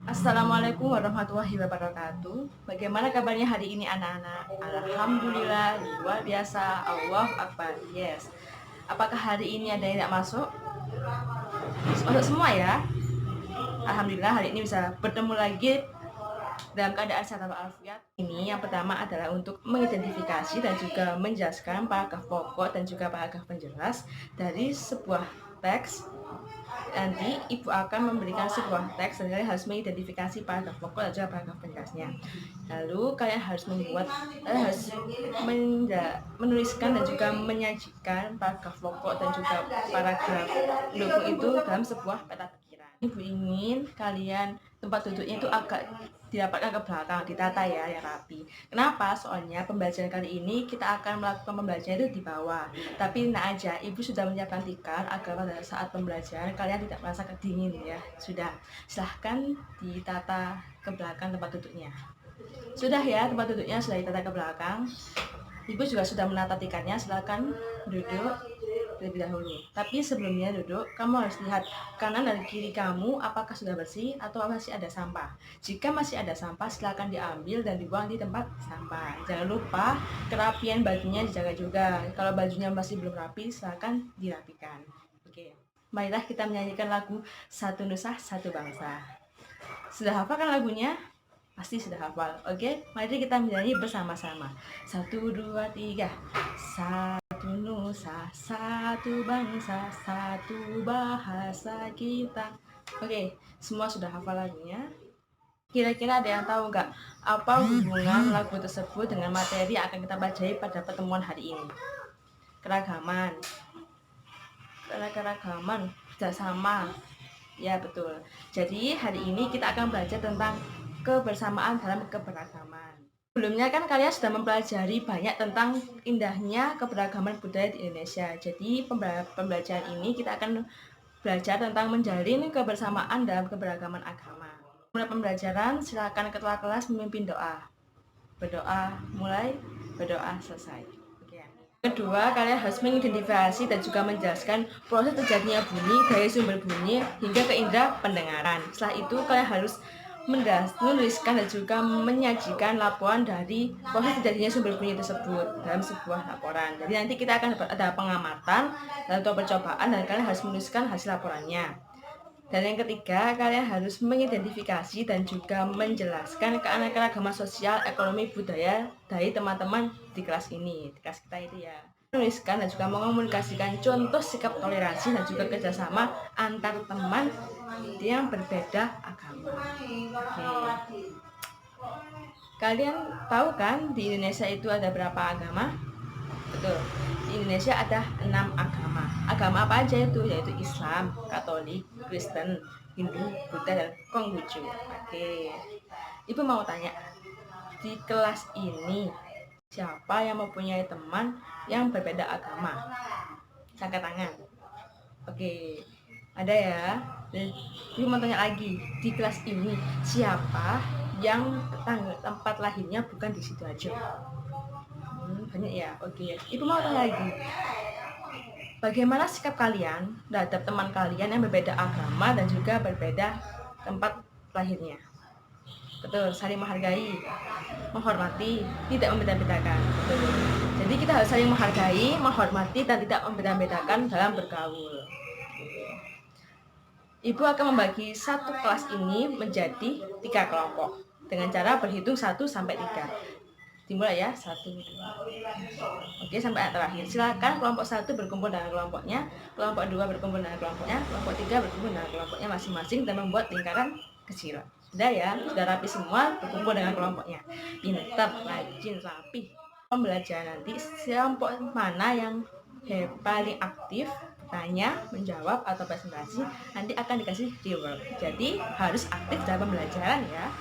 Assalamualaikum warahmatullahi wabarakatuh. Bagaimana kabarnya hari ini anak-anak? Alhamdulillah, luar biasa. Allahu Akbar. Yes. Apakah hari ini ada yang tidak masuk? Masuk semua ya. Alhamdulillah hari ini bisa bertemu lagi dalam keadaan sehat walafiat. Ini yang pertama adalah untuk mengidentifikasi dan juga menjelaskan paragraf pokok dan juga paragraf penjelas dari sebuah teks. Nanti ibu akan memberikan sebuah teks dan kalian harus mengidentifikasi paragraf pokok dan juga paragraf penjelasnya. Lalu kalian harus menuliskan dan juga menyajikan paragraf pokok dan juga paragraf pendukung itu dalam sebuah peta pikiran. Ibu ingin kalian tempat duduknya itu agak didapatkan ke belakang, ditata ya yang rapi. Kenapa? Soalnya pembelajaran kali ini kita akan melakukan pembelajaran itu di bawah. Tapi tenang aja, ibu sudah menyiapkan tikar agar pada saat pembelajaran kalian tidak merasa kedingin ya. Sudah, silahkan ditata ke belakang tempat duduknya. Sudah ya, tempat duduknya sudah ditata ke belakang. Ibu juga sudah menata tikarnya, silahkan duduk terlebih dahulu. Tapi sebelumnya duduk, kamu harus lihat kanan dan kiri kamu apakah sudah bersih atau masih ada sampah. Jika masih ada sampah, silakan diambil dan dibuang di tempat sampah. Jangan lupa kerapian bajunya dijaga juga. Kalau bajunya masih belum rapi, silakan dirapikan. Oke, marilah kita menyanyikan lagu Satu Nusa Satu Bangsa. Sudah hafal kan lagunya? Pasti sudah hafal. Oke, mari kita menyanyi bersama-sama. 1, 2, 3. Satu nusa, satu bangsa, satu bahasa kita. Oke, semua sudah hafal lagunya. Kira-kira ada yang tahu nggak apa hubungan lagu tersebut dengan materi yang akan kita bacai pada pertemuan hari ini? Keragaman, kerjasama. Ya betul. Jadi hari ini kita akan belajar tentang kebersamaan dalam keberagaman. Sebelumnya kan kalian sudah mempelajari banyak tentang indahnya keberagaman budaya di Indonesia. Jadi pembelajaran ini kita akan belajar tentang menjalin kebersamaan dalam keberagaman agama. Mulai pembelajaran, silakan ketua kelas memimpin doa. Berdoa mulai, berdoa selesai. Kedua, kalian harus mengidentifikasi dan juga menjelaskan proses terjadinya bunyi dari sumber bunyi hingga ke indera pendengaran. Setelah itu, kalian harus menuliskan dan juga menyajikan laporan dari proses terjadinya sumber bunyi tersebut dalam sebuah laporan. Jadi nanti kita akan ada pengamatan atau percobaan dan kalian harus menuliskan hasil laporannya. Dan yang ketiga, kalian harus mengidentifikasi dan juga menjelaskan keanekaragaman sosial, ekonomi, budaya dari teman-teman di kelas ini, di kelas kita itu ya. Menuliskan dan juga mengomunikasikan contoh sikap toleransi dan juga kerjasama antar teman yang berbeda agama. Oke. Kalian tahu kan di Indonesia itu ada berapa agama? Betul. Di Indonesia ada 6 agama. Agama apa aja itu? Yaitu Islam, Katolik, Kristen, Hindu, Buddha, dan Konghucu. Oke. Ibu mau tanya, di kelas ini siapa yang mempunyai teman yang berbeda agama? Angkat tangan. Oke. Ada ya. Dan ibu mau tanya lagi, di kelas ini siapa yang tempat lahirnya bukan di Sidoarjo? Banyak ya. Oke. Ibu mau tanya lagi, bagaimana sikap kalian terhadap teman kalian yang berbeda agama dan juga berbeda tempat lahirnya? Betul, saling menghargai, menghormati, tidak membeda-bedakan. Betul. Jadi kita harus saling menghargai, menghormati, dan tidak membeda-bedakan dalam bergaul. Ibu akan membagi satu kelas ini menjadi 3 kelompok dengan cara berhitung 1 sampai 3. Dimulai ya, 1, 2. Oke, sampai yang terakhir. Silakan kelompok 1 berkumpul dengan kelompoknya, kelompok 2 berkumpul dengan kelompoknya, kelompok 3 berkumpul dengan kelompoknya masing-masing dan membuat lingkaran kecil. Sudah ya, sudah rapi semua, berkumpul dengan kelompoknya. Pintar, rajin, rapi. Pembelajaran nanti kelompok mana yang paling aktif tanya, menjawab, atau presentasi nanti akan dikasih reward. Jadi harus aktif dalam pembelajaran ya.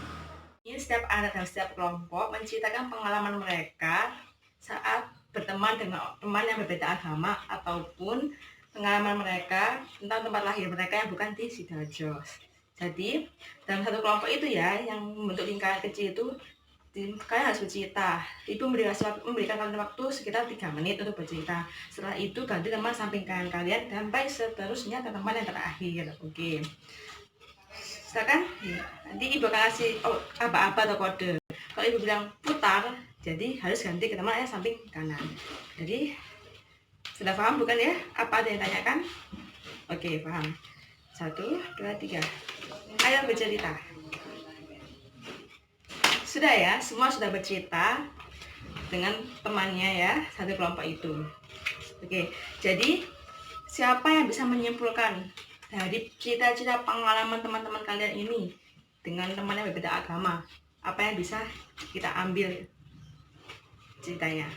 Ini setiap anak dan setiap kelompok menceritakan pengalaman mereka saat berteman dengan teman yang berbeda agama ataupun pengalaman mereka tentang tempat lahir mereka yang bukan di Sidoarjo. Jadi dalam satu kelompok itu ya, yang membentuk lingkaran kecil itu, kalian harus bercerita. Ibu memberikan kalian waktu sekitar 3 menit untuk bercerita. Setelah itu ganti teman samping kanan kalian sampai seterusnya ke teman yang terakhir. Oke. Silakan. Nanti ibu akan kasih aba-aba atau kode. Kalau ibu bilang putar, jadi harus ganti ke teman yang samping kanan. Jadi sudah paham bukan ya? Apa ada yang tanyakan? Oke, paham. 1, 2, 3. Ayo bercerita. Sudah ya, semua sudah bercerita dengan temannya ya, satu kelompok itu. Oke, jadi siapa yang bisa menyimpulkan dari cerita-cerita pengalaman teman-teman kalian ini dengan teman yang berbeda agama? Apa yang bisa kita ambil ceritanya?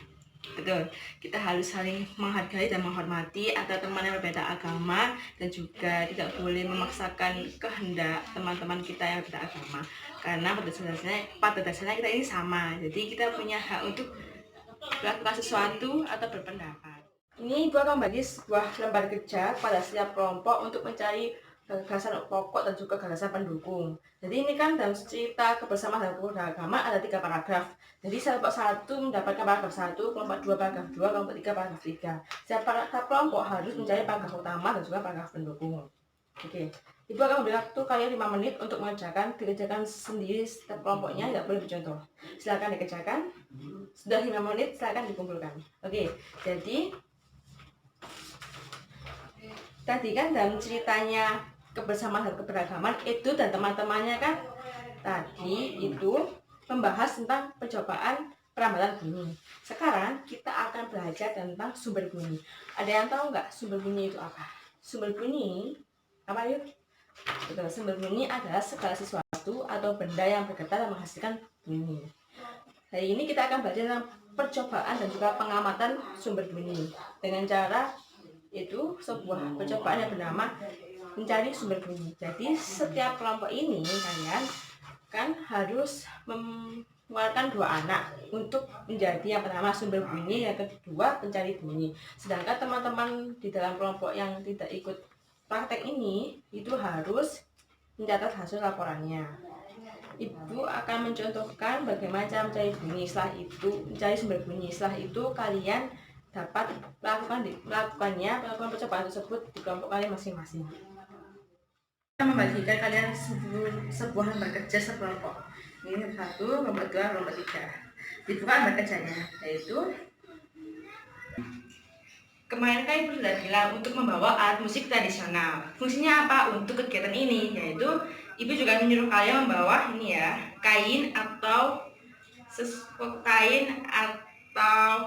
Betul, kita harus saling menghargai dan menghormati antara teman yang berbeda agama, dan juga tidak boleh memaksakan kehendak teman-teman kita yang berbeda agama, karena pada dasarnya kita ini sama. Jadi kita punya hak untuk melakukan sesuatu atau berpendapat. Ini ibu akan bagi sebuah lembar kerja pada setiap kelompok untuk mencari gagasan pokok dan juga gagasan pendukung. Jadi ini kan dalam cerita kebersamaan dalam keberagaman ada 3 paragraf. Jadi kelompok 1 mendapatkan paragraf 1, kelompok 2 paragraf 2, kelompok 3 paragraf 3. Setiap kelompok harus mencari paragraf utama dan juga paragraf pendukung. Oke. Ibu akan memberi waktu kalian 5 menit untuk dikerjakan sendiri setiap kelompoknya, tidak boleh dicontoh. Silakan dikerjakan. Sudah 5 menit, silakan dikumpulkan. Oke. Jadi tadi kan dalam ceritanya kebersamaan dan keberagaman itu dan teman-temannya kan tadi itu membahas tentang percobaan perambalan bunyi. Sekarang kita akan belajar tentang sumber bunyi. Ada yang tahu nggak sumber bunyi itu apa? Sumber bunyi apa yuk? Betul, sumber bunyi adalah segala sesuatu atau benda yang bergetar dan menghasilkan bunyi. Hari ini kita akan belajar tentang percobaan dan juga pengamatan sumber bunyi dengan cara itu sebuah percobaan yang bernama mencari sumber bunyi. Jadi setiap kelompok ini kalian kan harus mengeluarkan 2 anak untuk menjadi yang pertama sumber bunyi, yang kedua pencari bunyi. Sedangkan teman-teman di dalam kelompok yang tidak ikut praktek ini itu harus mencatat hasil laporannya. Ibu akan mencontohkan bagaimana cara mencari bunyi, setelah itu mencari sumber bunyi. Setelah itu kalian dapat melakukan percobaan tersebut di kelompok kalian masing-masing. Kita membagikan kalian sebuah lembar kerja sekelompok. Ini 1, kelompok 2, kelompok 3. Dibuka lembar kerjanya, yaitu kemarin kan ibu sudah bilang untuk membawa alat musik tradisional. Fungsinya apa untuk kegiatan ini? Yaitu ibu juga menyuruh kalian membawa ini ya, kain atau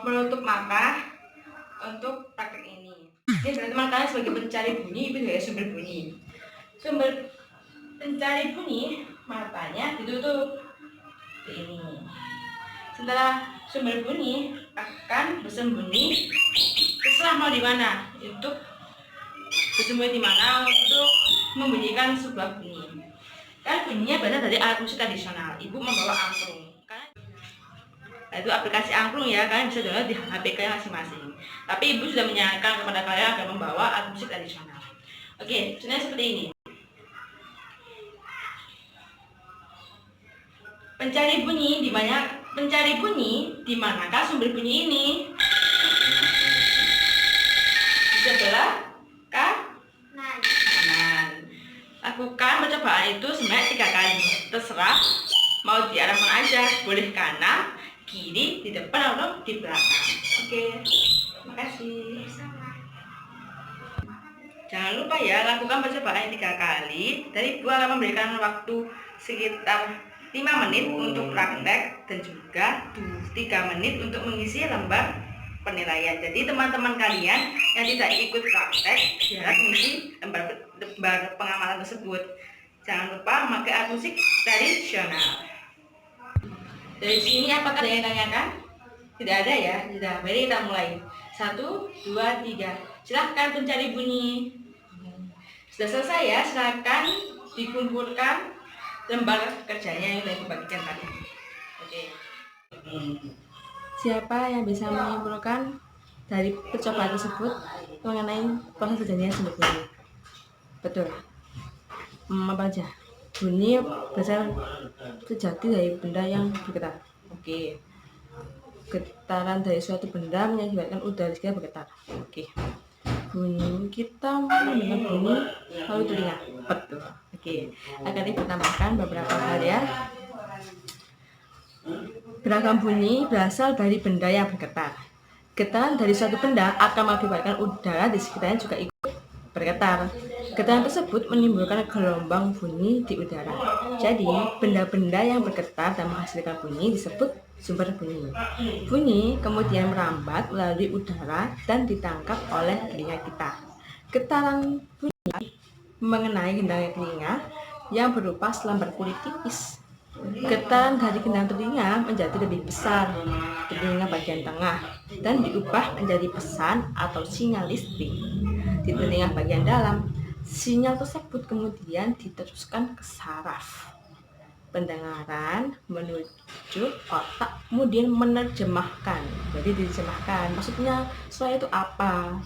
menutup mata untuk praktek ini. Ini berarti teman kalian sebagai pencari bunyi, ibu juga sumber bunyi. Sumber pencari bunyi matanya ditutup ini. Setelah sumber bunyi akan bersembunyi terserah mau di mana, untuk bersembunyi di mana untuk membunyikan sebuah bunyi. Kan bunyinya berasal dari alat musik tradisional. Ibu membawa angklung. Itu aplikasi angklung ya, kalian bisa download di HP kalian masing-masing. Tapi ibu sudah menyarankan kepada kalian agar membawa alat musik tradisional. Oke, contohnya seperti ini. Pencari bunyi di manakah sumber bunyi ini? Di sebelah kanan. Lakukan percobaan itu sebanyak 3 kali. Terserah mau di arah mana aja, boleh kanan, kiri, di depan atau di belakang. Oke, terima kasih. Jangan lupa ya, lakukan percobaan 3 kali. Dari ibu akan memberikan waktu sekitar 5 menit untuk praktek dan juga 3 menit untuk mengisi lembar penilaian. Jadi teman-teman kalian yang tidak ikut praktek harus mengisi lembar pengamatan tersebut. Jangan lupa memakai alat musik tradisional. Dari sini apakah ada yang tanyakan? Tidak ada ya? Sudah, mari kita mulai. 1, 2, 3. Silahkan pencari bunyi. Sudah selesai ya? Silahkan dikumpulkan lembar kerjanya yang sudah dibagikan tadi. Oke. Siapa yang bisa menyimpulkan dari percobaan tersebut mengenai proses terjadinya sumber bunyi? Betul. Apa aja? Bunyi berasal terjadi dari benda yang bergetar. Oke. Getaran dari suatu benda mengakibatkan udara di sekitar bergetar. Oke. Bunyi kita mendengar bunyi lalu telinga. Betul. Oke. Oke, akan Ibu tambahkan beberapa hal ya. Beragam bunyi berasal dari benda yang bergetar. Getaran dari suatu benda akan mengakibatkan udara di sekitarnya juga ikut bergetar. Getaran tersebut menimbulkan gelombang bunyi di udara. Jadi, benda-benda yang bergetar dan menghasilkan bunyi disebut sumber bunyi. Bunyi kemudian merambat melalui udara dan ditangkap oleh telinga kita. Getaran bunyi mengenai gendang telinga yang berupa selembar kulit tipis. Getaran dari gendang telinga menjadi lebih besar di telinga bagian tengah dan diubah menjadi pesan atau sinyal listrik di telinga bagian dalam. Sinyal tersebut kemudian diteruskan ke saraf pendengaran menuju otak, kemudian menerjemahkan. Jadi diterjemahkan, maksudnya suara itu apa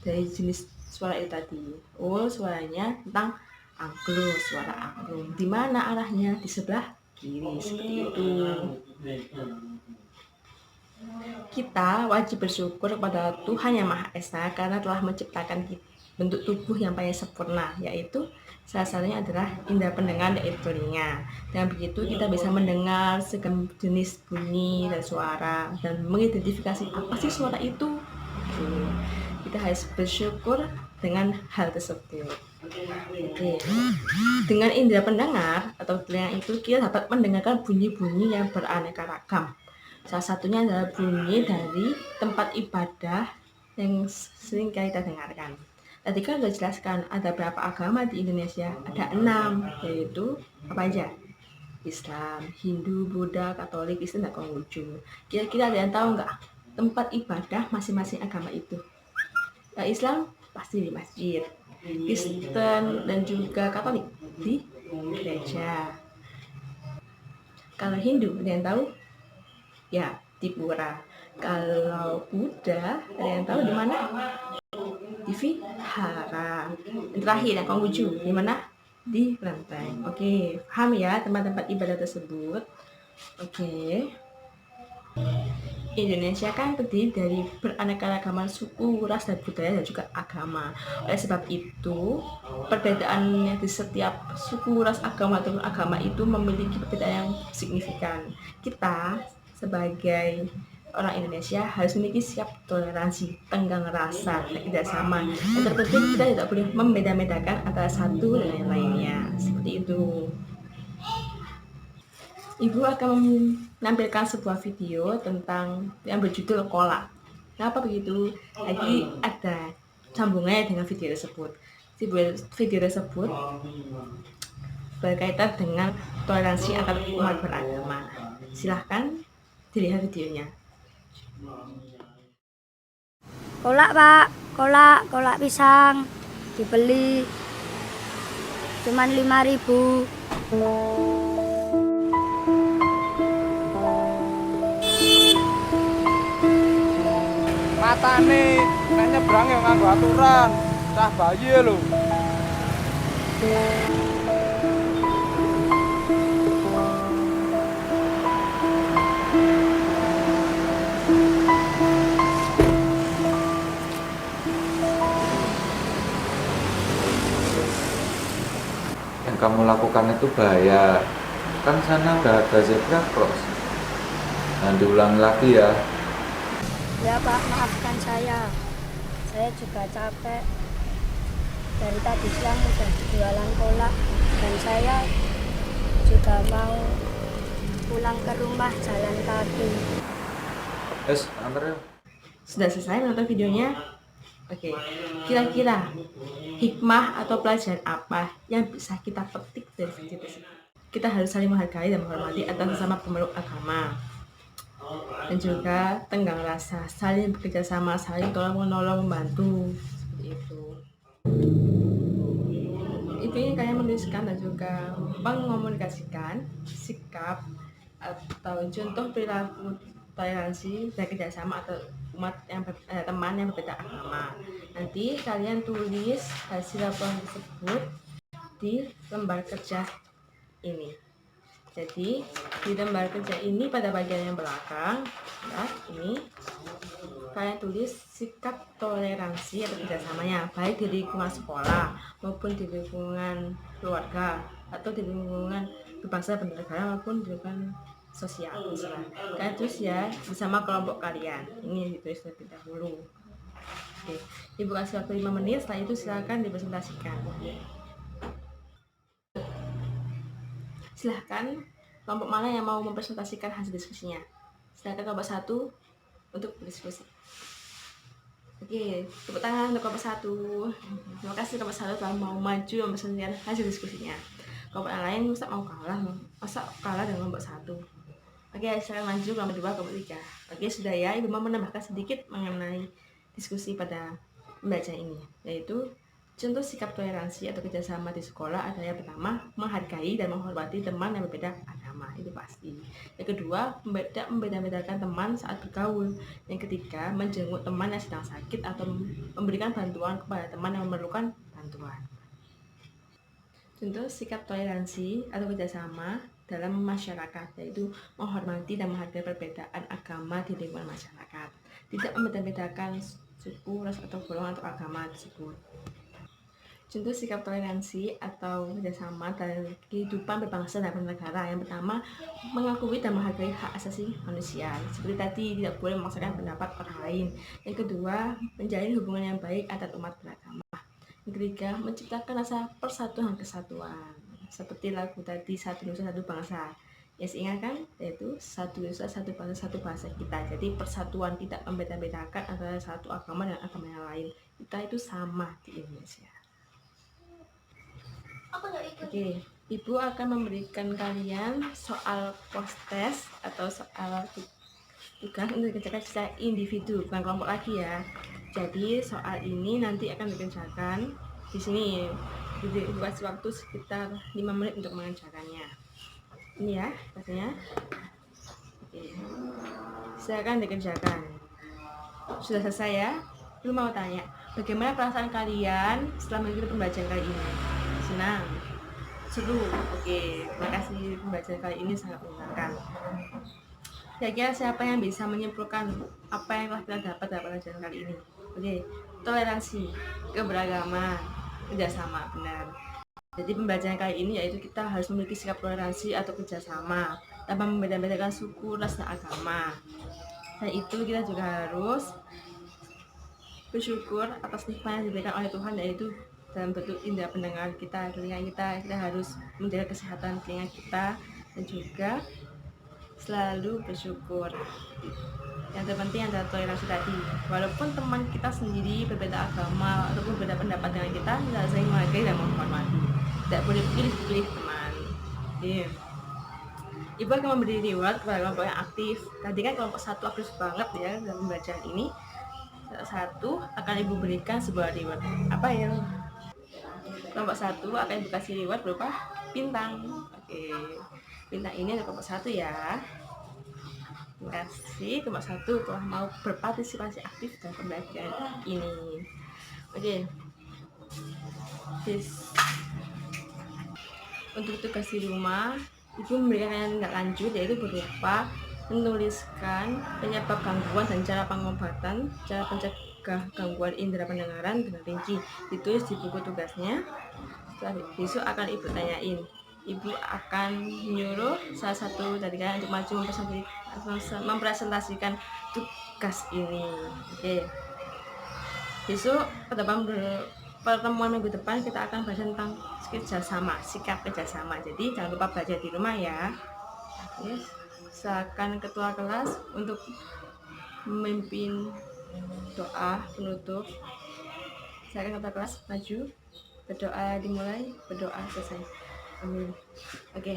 dari jenis suara itu tadi. Oh, suaranya tentang angklung, suara angklung. Di mana arahnya? Di sebelah kiri, seperti itu. Kita wajib bersyukur kepada Tuhan Yang Maha Esa karena telah menciptakan bentuk tubuh yang paling sempurna, yaitu salah satunya adalah indera pendengar, yaitu telinga. Dan begitu kita bisa mendengar segala jenis bunyi dan suara dan mengidentifikasi apa sih suara itu. Kita harus bersyukur dengan hal tersebut. Oke. Dengan indera pendengar atau telinga itu kita dapat mendengarkan bunyi-bunyi yang beraneka ragam. Salah satunya adalah bunyi dari tempat ibadah yang sering kita dengarkan. Tadi kan sudah jelaskan ada berapa agama di Indonesia? Ada 6, yaitu apa aja? Islam, Hindu, Buddha, Katolik, Kristen, dan Konghucu. Kira-kira ada yang tahu nggak tempat ibadah masing-masing agama itu? Islam pasti di masjid, Kristen dan juga Katolik di gereja. Kalau Hindu ada yang tahu? Ya, di pura. Kalau Buddha ada yang tahu di mana? Di vihara. Yang terakhir yang Konghucu di mana? Di kelenteng. Oke, paham ya tempat-tempat ibadah tersebut. Oke. Indonesia kan terdiri dari beraneka-ragaman suku, ras, dan budaya dan juga agama. Oleh sebab itu, perbedaannya di setiap suku, ras, agama atau agama itu memiliki perbedaan yang signifikan. Kita sebagai orang Indonesia harus memiliki sikap toleransi, tenggang rasa, dan kerjasama. Yang terpenting kita tidak boleh membeda-bedakan antara satu dengan yang lainnya. Seperti itu. Ibu akan menampilkan sebuah video tentang yang berjudul kolak. Kenapa begitu? Jadi ada sambungannya dengan video tersebut. Video tersebut berkaitan dengan toleransi antar umat beragama. Silahkan dilihat videonya. Kolak Pak, kolak pisang dibeli cuman 5.000. Matane nek nyebrang ya nganggo aturan, cah bayi lho. Yang kamu lakukan itu bahaya. Kan sana udah ada zebra cross. Jangan diulangi lagi ya. Ya Pak, maafkan saya. Saya juga capek. Dari tadi siang udah jualan kolak dan saya juga mau pulang ke rumah jalan kaki. Antar ya. Sudah selesai menonton videonya? Oke, kira-kira hikmah atau pelajaran apa yang bisa kita petik dari video tersebut? Kita harus saling menghargai dan menghormati antar sesama pemeluk agama, dan juga tenggang rasa, saling bekerja sama, saling tolong-menolong, membantu, seperti itu. Itu yang kalian menuliskan dan juga mengomunikasikan sikap atau contoh perilaku toleransi dan kerjasama atau teman yang berbeda agama. Nanti kalian tulis hasil laporan tersebut di lembar kerja ini. Jadi di lembar kerja ini pada bagian yang belakang, ya, ini kalian tulis sikap toleransi atau kerjasamanya, baik di lingkungan sekolah maupun di lingkungan keluarga atau di lingkungan berbangsa bernegara maupun di lingkungan sosial. Kalian tulis ya bersama kelompok kalian. Ini ditulis terlebih dahulu. Oke, Ibu kasih waktu 5 menit. Setelah itu silakan dipresentasikan. Silahkan kelompok mana yang mau mempresentasikan hasil diskusinya. Silahkan kelompok 1 untuk berdiskusi. Oke, tepuk tangan untuk kelompok 1. Terima kasih kelompok 1 telah mau maju mempresentasikan hasil diskusinya. Kelompok yang lain masa kalah dengan kelompok 1. Oke, silakan maju kelompok 2, kelompok 3. Oke, sudah ya, Ibu mau menambahkan sedikit mengenai diskusi pada pembelajaran ini, yaitu contoh sikap toleransi atau kerjasama di sekolah adalah yang pertama, menghargai dan menghormati teman yang berbeda agama, itu pasti. Yang kedua, tidak membeda-bedakan teman saat bergaul. Yang ketiga, menjenguk teman yang sedang sakit atau memberikan bantuan kepada teman yang memerlukan bantuan. Contoh sikap toleransi atau kerjasama dalam masyarakat, yaitu menghormati dan menghargai perbedaan agama di lingkungan masyarakat, tidak membeda-bedakan suku, ras, atau golongan atau agama tersebut. Contoh sikap toleransi atau kerjasama dalam kehidupan berbangsa dan bernegara, yang pertama, mengakui dan menghargai hak asasi manusia, seperti tadi tidak boleh memaksakan pendapat orang lain. Yang kedua, menjalin hubungan yang baik antar umat beragama. Yang ketiga, menciptakan rasa persatuan dan kesatuan, seperti lagu tadi Satu Nusa Satu Bangsa. Ya, ingat kan, yaitu satu nusa satu bahasa kita. Jadi persatuan, tidak membeda-bedakan antara satu agama dan agama yang lain. Kita itu sama di Indonesia. Oke, Ibu akan memberikan kalian soal post test atau soal tugas untuk dikerjakan secara individu, bukan kelompok lagi ya. Jadi soal ini nanti akan dikerjakan di sini. Jadi Ibu kasih waktu sekitar 5 menit untuk mengerjakannya. Ini ya pastinya. Oke, silakan dikerjakan. Sudah selesai ya? Belum mau tanya, bagaimana perasaan kalian setelah mengikuti pembelajaran kali ini? Senang? Seru? Oke, terima kasih, pembelajaran kali ini sangat menyenangkan. Kira-kira siapa yang bisa menyimpulkan apa yang telah kita dapat dalam pelajaran kali ini? Oke, toleransi, keberagaman, kerjasama, benar. Jadi pembelajaran kali ini yaitu kita harus memiliki sikap toleransi atau kerjasama tanpa membeda-bedakan suku, ras, dan agama. Dan itu kita juga harus bersyukur atas nikmat yang diberikan oleh Tuhan, yaitu dalam bentuk indera pendengar kita, telinga kita harus menjaga kesehatan telinga kita, dan juga selalu bersyukur. Yang terpenting adalah toleransi tadi. Walaupun teman kita sendiri berbeda agama ataupun berbeda pendapat dengan kita harus saling menghargai dan menghormati. Tidak boleh pilih-pilih teman. Ibu akan memberi reward kepada kelompok yang aktif. Tadi kan kelompok 1 aktif banget ya dalam pembelajaran ini. Satu akan Ibu berikan sebuah reward. Apa yang kelompok 1 akan Ibu kasih reward berupa bintang. Oke, bintang ini ada kelompok 1 ya. Terima kasih kelompok 1 telah mau berpartisipasi aktif dalam pembelajaran ini. Oke, untuk tugas di rumah, Ibu memberikan tindak lanjut, yaitu berupa menuliskan penyebab gangguan dan cara pengobatan, cara pencegah gangguan indera pendengaran dengan rinci. Ditulis di buku tugasnya. Setelah besok akan Ibu tanyain. Ibu akan menyuruh salah satu dari kalian untuk maju mempresentasikan tugas ini. Oke. Besok pada pertemuan minggu depan kita akan bahas tentang kerjasama, sikap kerjasama. Jadi jangan lupa belajar di rumah ya. Oke. Silakan ketua kelas untuk memimpin doa penutup. Silakan ketua kelas maju. Berdoa dimulai, berdoa selesai. Amin. Oke.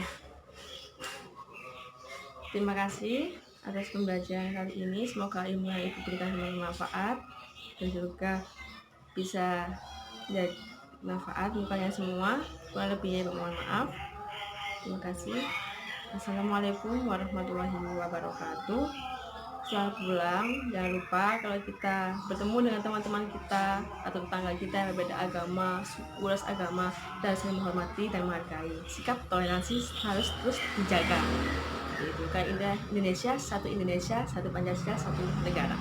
Terima kasih atas pembelajaran kali ini. Semoga ilmu yang Ibu berikan bermanfaat dan juga bisa jadi manfaat untuk kalian semua. Kurang lebihnya mohon maaf. Terima kasih. Assalamualaikum warahmatullahi wabarakatuh. Selamat pulang. Jangan lupa kalau kita bertemu dengan teman-teman kita atau tetangga kita yang berbeda agama, suku, ras, agama, kita harus menghormati dan menghargai. Sikap toleransi harus terus dijaga. Itu kan Indonesia, satu Pancasila, satu negara.